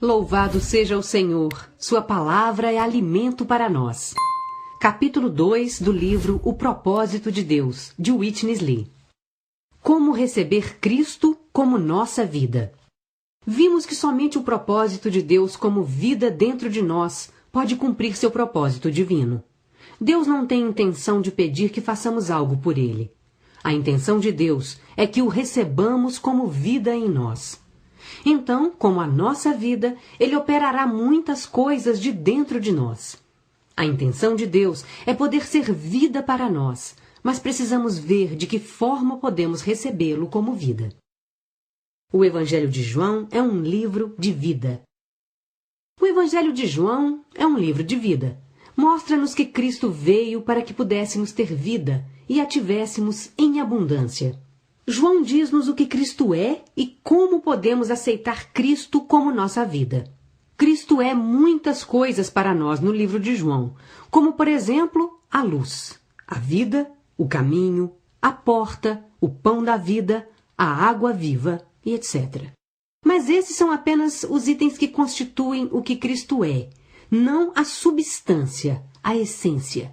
Louvado seja o Senhor, sua palavra é alimento para nós. Capítulo 2 do livro O Propósito de Deus, de Witness Lee. Como receber Cristo como nossa vida. Vimos que somente o propósito de Deus como vida dentro de nós pode cumprir seu propósito divino. Deus não tem intenção de pedir que façamos algo por Ele. A intenção de Deus é que o recebamos como vida em nós. Então, como a nossa vida, Ele operará muitas coisas de dentro de nós. A intenção de Deus é poder ser vida para nós, mas precisamos ver de que forma podemos recebê-lo como vida. O Evangelho de João é um livro de vida. O Evangelho de João é um livro de vida. Mostra-nos que Cristo veio para que pudéssemos ter vida e a tivéssemos em abundância. João diz-nos o que Cristo é e como podemos aceitar Cristo como nossa vida. Cristo é muitas coisas para nós no livro de João, como, por exemplo, a luz, a vida, o caminho, a porta, o pão da vida, a água viva e etc. Mas esses são apenas os itens que constituem o que Cristo é, não a substância, a essência.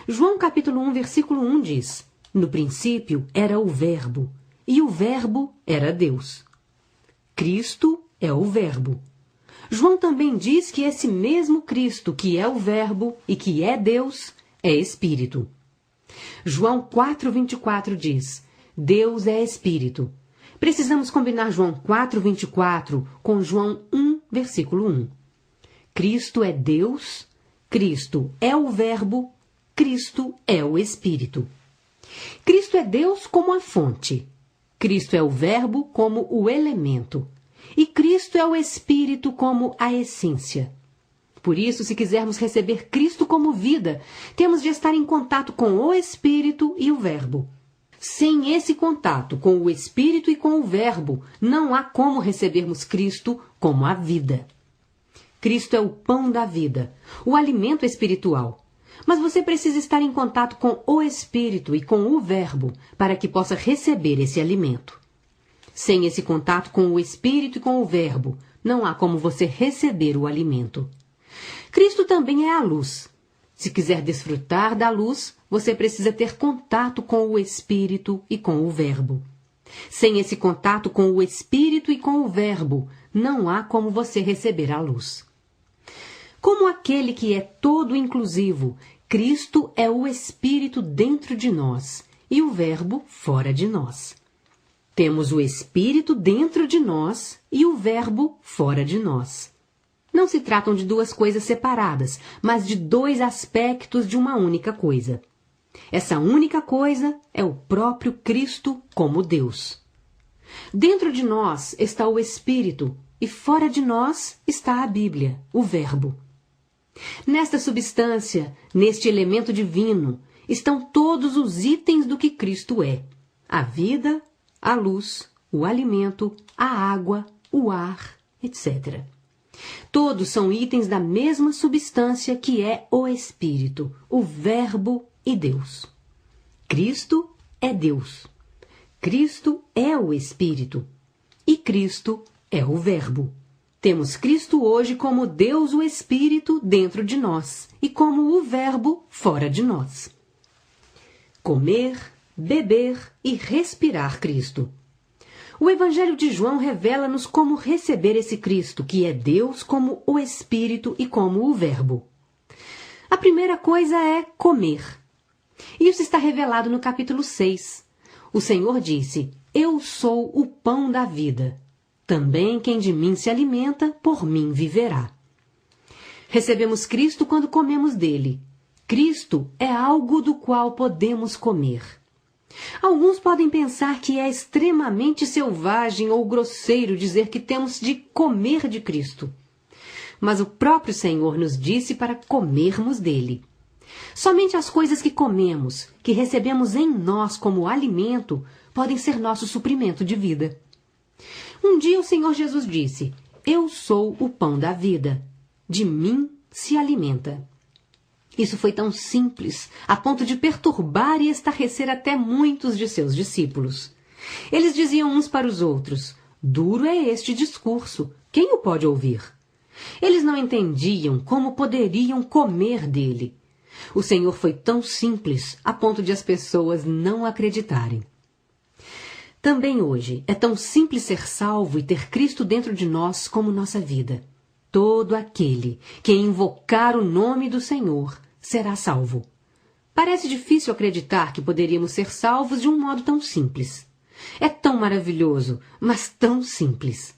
João capítulo 1, versículo 1 diz: No princípio era o Verbo, e o Verbo era Deus. Cristo é o Verbo. João também diz que esse mesmo Cristo, que é o Verbo e que é Deus, é Espírito. João 4,24 diz: Deus é Espírito. Precisamos combinar João 4,24 com João 1, versículo 1. Cristo é Deus, Cristo é o Verbo, Cristo é o Espírito. Cristo é Deus como a fonte. Cristo é o Verbo como o elemento. E Cristo é o Espírito como a essência. Por isso, se quisermos receber Cristo como vida, temos de estar em contato com o Espírito e o Verbo. Sem esse contato com o Espírito e com o Verbo, não há como recebermos Cristo como a vida. Cristo é o pão da vida, o alimento espiritual. Mas você precisa estar em contato com o Espírito e com o Verbo para que possa receber esse alimento. Sem esse contato com o Espírito e com o Verbo, não há como você receber o alimento. Cristo também é a luz. Se quiser desfrutar da luz, você precisa ter contato com o Espírito e com o Verbo. Sem esse contato com o Espírito e com o Verbo, não há como você receber a luz. Como aquele que é todo inclusivo, Cristo é o Espírito dentro de nós e o Verbo fora de nós. Temos o Espírito dentro de nós e o Verbo fora de nós. Não se tratam de duas coisas separadas, mas de dois aspectos de uma única coisa. Essa única coisa é o próprio Cristo como Deus. Dentro de nós está o Espírito e fora de nós está a Bíblia, o Verbo. Nesta substância, neste elemento divino, estão todos os itens do que Cristo é: a vida, a luz, o alimento, a água, o ar, etc. Todos são itens da mesma substância que é o Espírito, o Verbo e Deus. Cristo é Deus. Cristo é o Espírito. E Cristo é o Verbo. Temos Cristo hoje como Deus o Espírito dentro de nós e como o Verbo fora de nós. Comer, beber e respirar Cristo. O Evangelho de João revela-nos como receber esse Cristo, que é Deus como o Espírito e como o Verbo. A primeira coisa é comer. Isso está revelado no capítulo 6. O Senhor disse: Eu sou o pão da vida. Também quem de mim se alimenta, por mim viverá. Recebemos Cristo quando comemos dele. Cristo é algo do qual podemos comer. Alguns podem pensar que é extremamente selvagem ou grosseiro dizer que temos de comer de Cristo. Mas o próprio Senhor nos disse para comermos dele. Somente as coisas que comemos, que recebemos em nós como alimento, podem ser nosso suprimento de vida. Um dia o Senhor Jesus disse: Eu sou o pão da vida. De mim se alimenta. Isso foi tão simples, a ponto de perturbar e estarrecer até muitos de seus discípulos. Eles diziam uns para os outros: Duro é este discurso. Quem o pode ouvir? Eles não entendiam como poderiam comer dele. O Senhor foi tão simples a ponto de as pessoas não acreditarem. Também hoje é tão simples ser salvo e ter Cristo dentro de nós como nossa vida. Todo aquele que invocar o nome do Senhor será salvo. Parece difícil acreditar que poderíamos ser salvos de um modo tão simples. É tão maravilhoso, mas tão simples.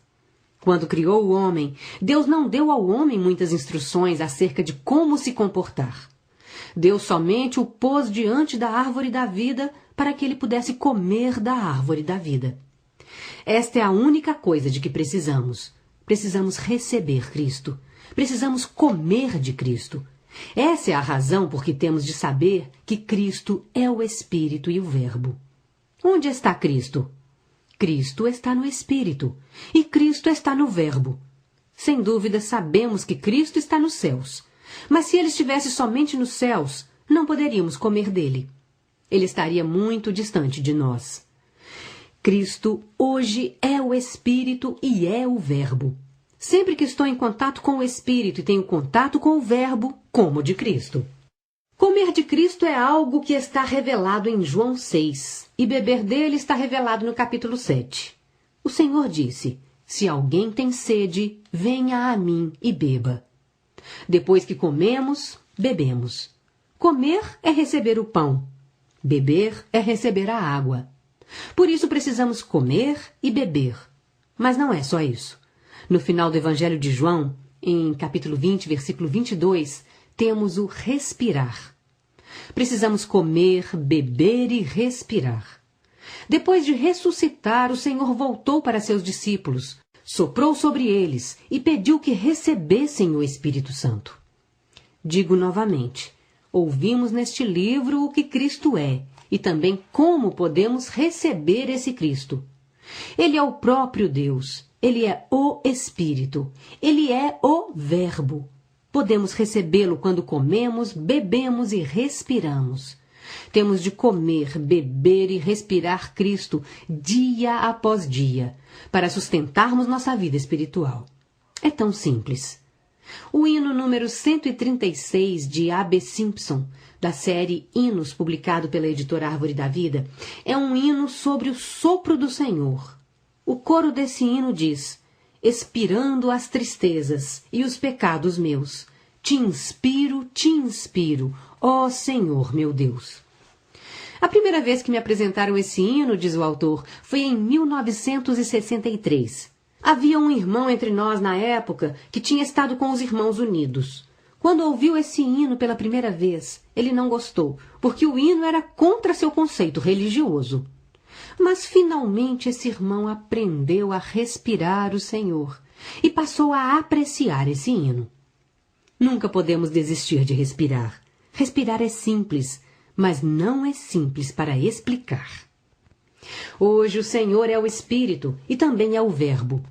Quando criou o homem, Deus não deu ao homem muitas instruções acerca de como se comportar. Deus somente o pôs diante da árvore da vida para que ele pudesse comer da árvore da vida. Esta é a única coisa de que precisamos. Precisamos receber Cristo. Precisamos comer de Cristo. Essa é a razão por que temos de saber que Cristo é o Espírito e o Verbo. Onde está Cristo? Cristo está no Espírito e Cristo está no Verbo. Sem dúvida, sabemos que Cristo está nos céus. Mas se ele estivesse somente nos céus, não poderíamos comer dele. Ele estaria muito distante de nós. Cristo hoje é o Espírito e é o Verbo. Sempre que estou em contato com o Espírito e tenho contato com o Verbo, como de Cristo. Comer de Cristo é algo que está revelado em João 6, e beber dele está revelado no capítulo 7. O Senhor disse: se alguém tem sede, venha a mim e beba. Depois que comemos, bebemos. Comer é receber o pão. Beber é receber a água. Por isso precisamos comer e beber. Mas não é só isso. No final do Evangelho de João, em capítulo 20, versículo 22, temos o respirar. Precisamos comer, beber e respirar. Depois de ressuscitar, o Senhor voltou para seus discípulos, soprou sobre eles e pediu que recebessem o Espírito Santo. Digo novamente, ouvimos neste livro o que Cristo é e também como podemos receber esse Cristo. Ele é o próprio Deus, ele é o Espírito, ele é o Verbo. Podemos recebê-lo quando comemos, bebemos e respiramos. Temos de comer, beber e respirar Cristo dia após dia, para sustentarmos nossa vida espiritual. É tão simples. O hino número 136 de A.B. Simpson, da série Hinos, publicado pela editora Árvore da Vida, é um hino sobre o sopro do Senhor. O coro desse hino diz: expirando as tristezas e os pecados meus, te inspiro, ó Senhor meu Deus. A primeira vez que me apresentaram esse hino, diz o autor, foi em 1963. Havia um irmão entre nós na época que tinha estado com os Irmãos Unidos. Quando ouviu esse hino pela primeira vez, ele não gostou, porque o hino era contra seu conceito religioso. Mas finalmente esse irmão aprendeu a respirar o Senhor e passou a apreciar esse hino. Nunca podemos desistir de respirar. Respirar é simples, mas não é simples para explicar. Hoje o Senhor é o Espírito e também é o Verbo.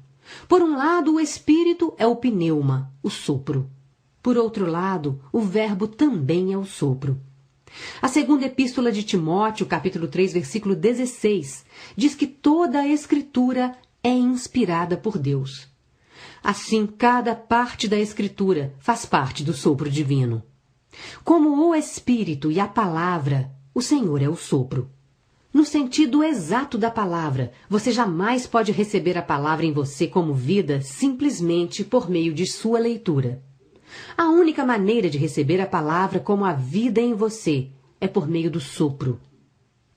Por um lado, o Espírito é o pneuma, o sopro. Por outro lado, o Verbo também é o sopro. A segunda epístola de Timóteo, capítulo 3, versículo 16, diz que toda a Escritura é inspirada por Deus. Assim, cada parte da Escritura faz parte do sopro divino. Como o Espírito e a Palavra, o Senhor é o sopro. No sentido exato da palavra, você jamais pode receber a palavra em você como vida simplesmente por meio de sua leitura. A única maneira de receber a palavra como a vida em você é por meio do sopro.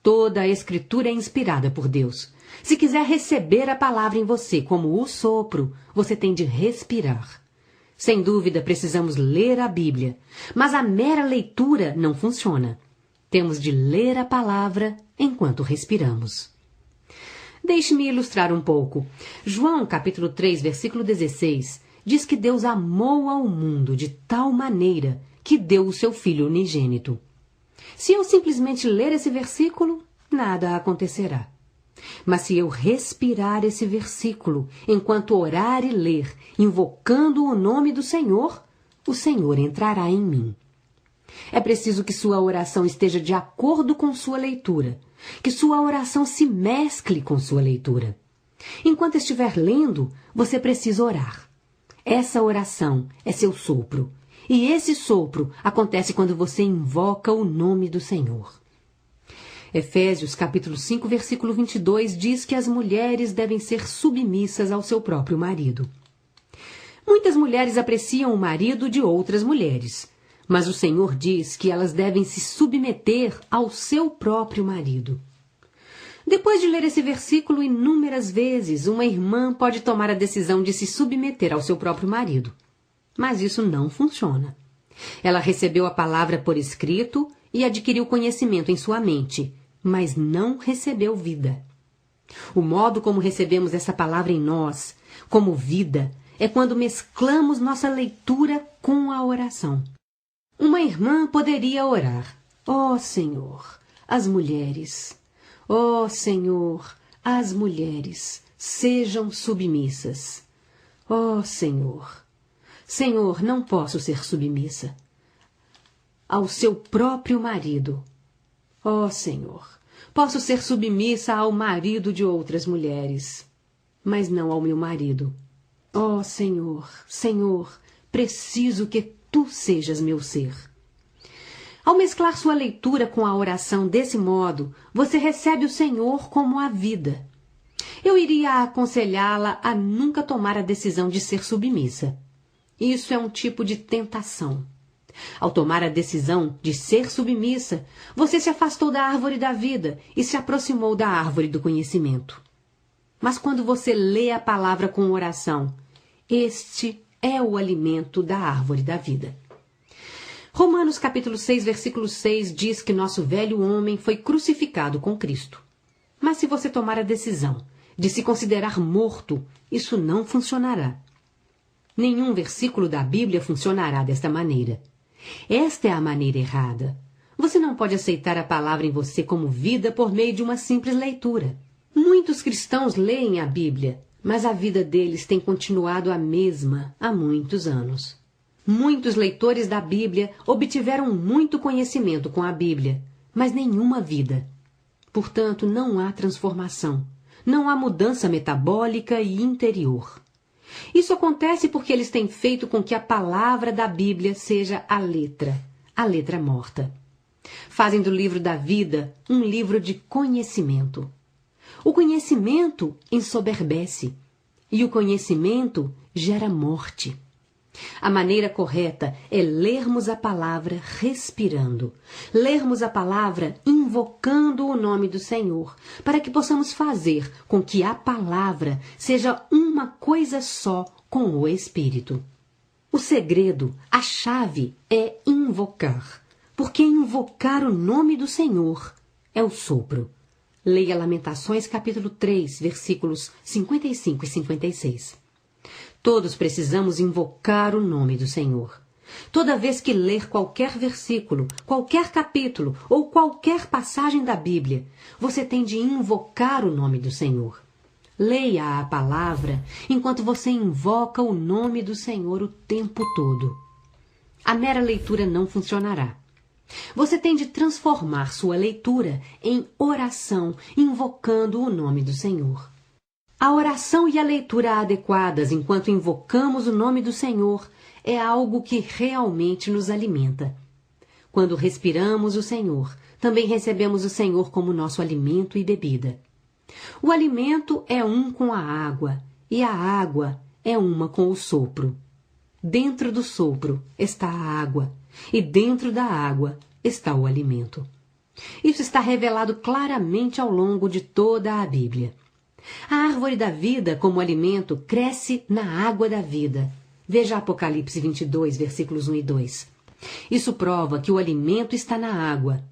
Toda a Escritura é inspirada por Deus. Se quiser receber a palavra em você como o sopro, você tem de respirar. Sem dúvida, precisamos ler a Bíblia, mas a mera leitura não funciona. Temos de ler a palavra enquanto respiramos. Deixe-me ilustrar um pouco. João, capítulo 3, versículo 16, diz que Deus amou ao mundo de tal maneira que deu o seu Filho unigênito. Se eu simplesmente ler esse versículo, nada acontecerá. Mas se eu respirar esse versículo enquanto orar e ler, invocando o nome do Senhor, o Senhor entrará em mim. É preciso que sua oração esteja de acordo com sua leitura, que sua oração se mescle com sua leitura. Enquanto estiver lendo, você precisa orar. Essa oração é seu sopro. E esse sopro acontece quando você invoca o nome do Senhor. Efésios capítulo 5, versículo 22 diz que as mulheres devem ser submissas ao seu próprio marido. Muitas mulheres apreciam o marido de outras mulheres, mas o Senhor diz que elas devem se submeter ao seu próprio marido. Depois de ler esse versículo inúmeras vezes, uma irmã pode tomar a decisão de se submeter ao seu próprio marido. Mas isso não funciona. Ela recebeu a palavra por escrito e adquiriu conhecimento em sua mente, mas não recebeu vida. O modo como recebemos essa palavra em nós, como vida, é quando mesclamos nossa leitura com a oração. Uma irmã poderia orar: ó Senhor, as mulheres, ó Senhor, as mulheres, sejam submissas. Ó Senhor, Senhor, não posso ser submissa ao seu próprio marido. Ó Senhor, posso ser submissa ao marido de outras mulheres, mas não ao meu marido. Ó Senhor, Senhor, preciso que tu sejas meu ser. Ao mesclar sua leitura com a oração desse modo, você recebe o Senhor como a vida. Eu iria aconselhá-la a nunca tomar a decisão de ser submissa. Isso é um tipo de tentação. Ao tomar a decisão de ser submissa, você se afastou da árvore da vida e se aproximou da árvore do conhecimento. Mas quando você lê a palavra com oração, este é o alimento da árvore da vida. Romanos capítulo 6, versículo 6 diz que nosso velho homem foi crucificado com Cristo. Mas se você tomar a decisão de se considerar morto, isso não funcionará. Nenhum versículo da Bíblia funcionará desta maneira. Esta é a maneira errada. Você não pode aceitar a palavra em você como vida por meio de uma simples leitura. Muitos cristãos leem a Bíblia, mas a vida deles tem continuado a mesma há muitos anos. Muitos leitores da Bíblia obtiveram muito conhecimento com a Bíblia, mas nenhuma vida. Portanto, não há transformação, não há mudança metabólica e interior. Isso acontece porque eles têm feito com que a palavra da Bíblia seja a letra morta. Fazem do livro da vida um livro de conhecimento. O conhecimento ensoberbece e o conhecimento gera morte. A maneira correta é lermos a palavra respirando, lermos a palavra invocando o nome do Senhor, para que possamos fazer com que a palavra seja uma coisa só com o Espírito. O segredo, a chave é invocar, porque invocar o nome do Senhor é o sopro. Leia Lamentações capítulo 3, versículos 55 e 56. Todos precisamos invocar o nome do Senhor. Toda vez que ler qualquer versículo, qualquer capítulo ou qualquer passagem da Bíblia, você tem de invocar o nome do Senhor. Leia a palavra enquanto você invoca o nome do Senhor o tempo todo. A mera leitura não funcionará. Você tem de transformar sua leitura em oração, invocando o nome do Senhor. A oração e a leitura adequadas enquanto invocamos o nome do Senhor é algo que realmente nos alimenta. Quando respiramos o Senhor, também recebemos o Senhor como nosso alimento e bebida. O alimento é um com a água, e a água é uma com o sopro. Dentro do sopro está a água, e dentro da água está o alimento. Isso está revelado claramente ao longo de toda a Bíblia. A árvore da vida, como alimento, cresce na água da vida. Veja Apocalipse 22, versículos 1 e 2. Isso prova que o alimento está na água.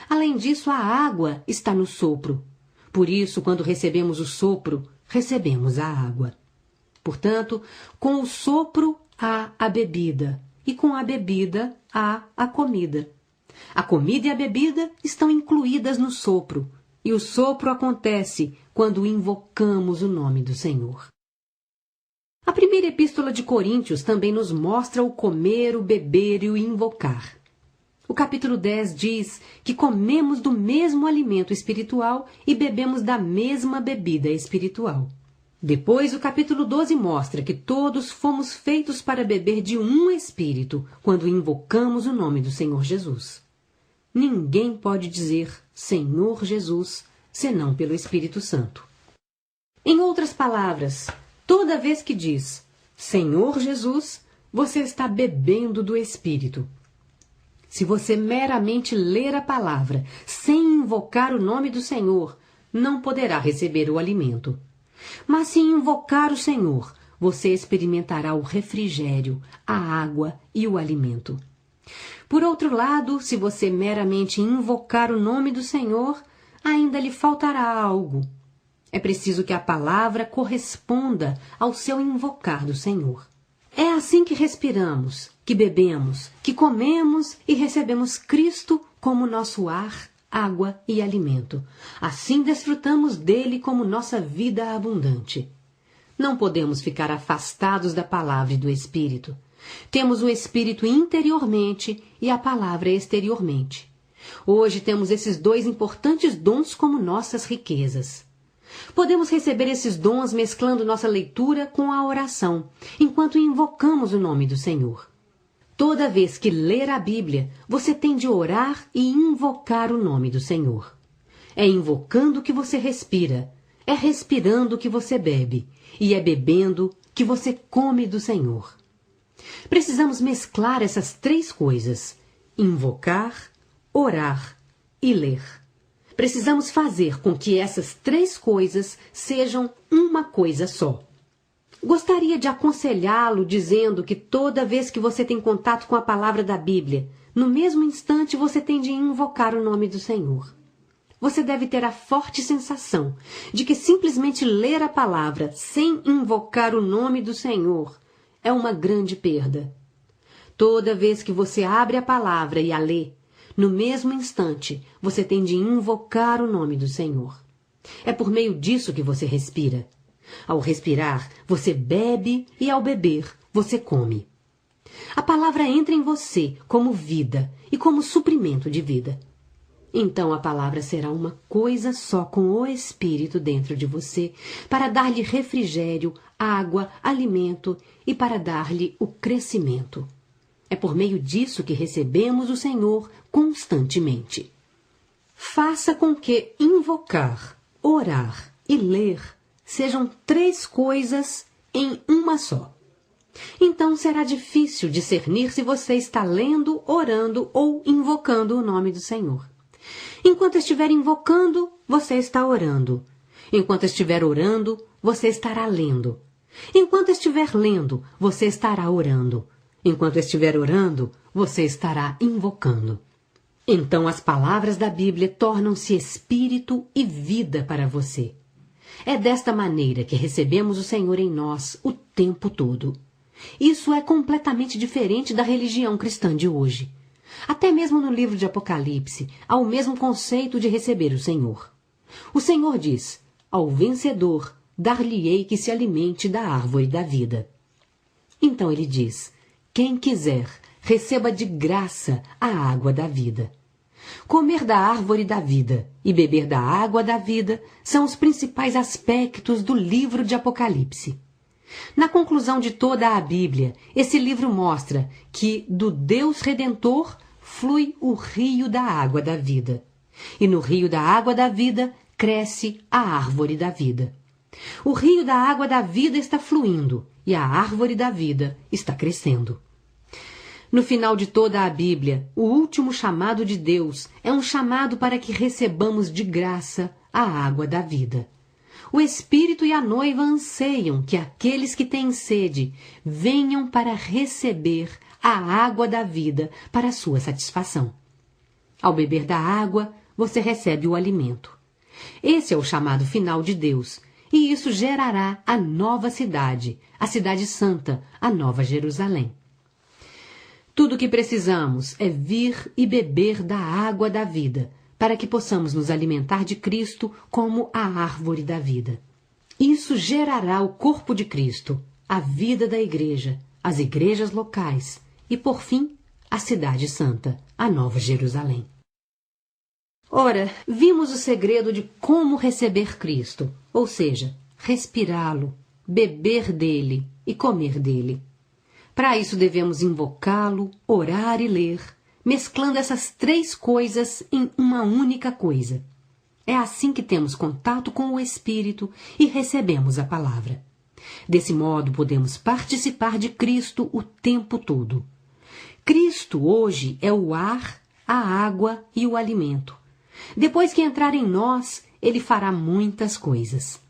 Além disso, a água está no sopro. Por isso, quando recebemos o sopro, recebemos a água. Portanto, com o sopro há a bebida, e com a bebida há a comida. A comida e a bebida estão incluídas no sopro, e o sopro acontece quando invocamos o nome do Senhor. A primeira epístola de Coríntios também nos mostra o comer, o beber e o invocar. O capítulo 10 diz que comemos do mesmo alimento espiritual e bebemos da mesma bebida espiritual. Depois, o capítulo 12 mostra que todos fomos feitos para beber de um Espírito quando invocamos o nome do Senhor Jesus. Ninguém pode dizer Senhor Jesus senão pelo Espírito Santo. Em outras palavras, toda vez que diz Senhor Jesus, você está bebendo do Espírito. Se você meramente ler a palavra sem invocar o nome do Senhor, não poderá receber o alimento. Mas se invocar o Senhor, você experimentará o refrigério, a água e o alimento. Por outro lado, se você meramente invocar o nome do Senhor, ainda lhe faltará algo. É preciso que a palavra corresponda ao seu invocar do Senhor. É assim que respiramos, que bebemos, que comemos e recebemos Cristo como nosso ar, água e alimento. Assim desfrutamos dele como nossa vida abundante. Não podemos ficar afastados da palavra e do Espírito. Temos o Espírito interiormente e a palavra exteriormente. Hoje temos esses dois importantes dons como nossas riquezas. Podemos receber esses dons mesclando nossa leitura com a oração, enquanto invocamos o nome do Senhor. Toda vez que ler a Bíblia, você tem de orar e invocar o nome do Senhor. É invocando que você respira, é respirando que você bebe, e é bebendo que você come do Senhor. Precisamos mesclar essas três coisas: invocar, orar e ler. Precisamos fazer com que essas três coisas sejam uma coisa só. Gostaria de aconselhá-lo dizendo que toda vez que você tem contato com a palavra da Bíblia, no mesmo instante você tem de invocar o nome do Senhor. Você deve ter a forte sensação de que simplesmente ler a palavra sem invocar o nome do Senhor é uma grande perda. Toda vez que você abre a palavra e a lê, no mesmo instante, você tem de invocar o nome do Senhor. É por meio disso que você respira. Ao respirar, você bebe e ao beber, você come. A palavra entra em você como vida e como suprimento de vida. Então a palavra será uma coisa só com o Espírito dentro de você, para dar-lhe refrigério, água, alimento e para dar-lhe o crescimento. É por meio disso que recebemos o Senhor constantemente. Faça com que invocar, orar e ler sejam três coisas em uma só. Então será difícil discernir se você está lendo, orando ou invocando o nome do Senhor. Enquanto estiver invocando, você está orando. Enquanto estiver orando, você estará lendo. Enquanto estiver lendo, você estará orando. Enquanto estiver orando, você estará invocando. Então as palavras da Bíblia tornam-se espírito e vida para você. É desta maneira que recebemos o Senhor em nós o tempo todo. Isso é completamente diferente da religião cristã de hoje. Até mesmo no livro de Apocalipse, há o mesmo conceito de receber o Senhor. O Senhor diz: ao vencedor, dar-lhe-ei que se alimente da árvore da vida. Então ele diz: quem quiser, receba de graça a água da vida. Comer da árvore da vida e beber da água da vida são os principais aspectos do livro de Apocalipse. Na conclusão de toda a Bíblia, esse livro mostra que do Deus Redentor flui o rio da água da vida. E no rio da água da vida cresce a árvore da vida. O rio da água da vida está fluindo e a árvore da vida está crescendo. No final de toda a Bíblia, o último chamado de Deus é um chamado para que recebamos de graça a água da vida. O Espírito e a noiva anseiam que aqueles que têm sede venham para receber a água da vida para a sua satisfação. Ao beber da água, você recebe o alimento. Esse é o chamado final de Deus, e isso gerará a nova cidade, a cidade santa, a Nova Jerusalém. Tudo o que precisamos é vir e beber da água da vida, para que possamos nos alimentar de Cristo como a árvore da vida. Isso gerará o corpo de Cristo, a vida da igreja, as igrejas locais e, por fim, a cidade santa, a Nova Jerusalém. Ora, vimos o segredo de como receber Cristo, ou seja, respirá-lo, beber dele e comer dele. Para isso devemos invocá-lo, orar e ler, mesclando essas três coisas em uma única coisa. É assim que temos contato com o Espírito e recebemos a palavra. Desse modo, podemos participar de Cristo o tempo todo. Cristo hoje é o ar, a água e o alimento. Depois que entrar em nós, ele fará muitas coisas.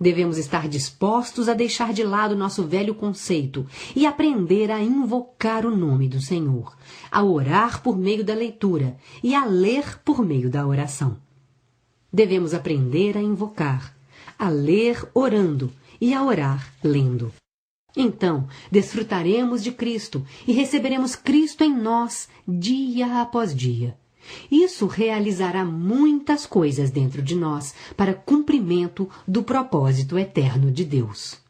Devemos estar dispostos a deixar de lado nosso velho conceito e aprender a invocar o nome do Senhor, a orar por meio da leitura e a ler por meio da oração. Devemos aprender a invocar, a ler orando e a orar lendo. Então, desfrutaremos de Cristo e receberemos Cristo em nós dia após dia. Isso realizará muitas coisas dentro de nós para cumprimento do propósito eterno de Deus.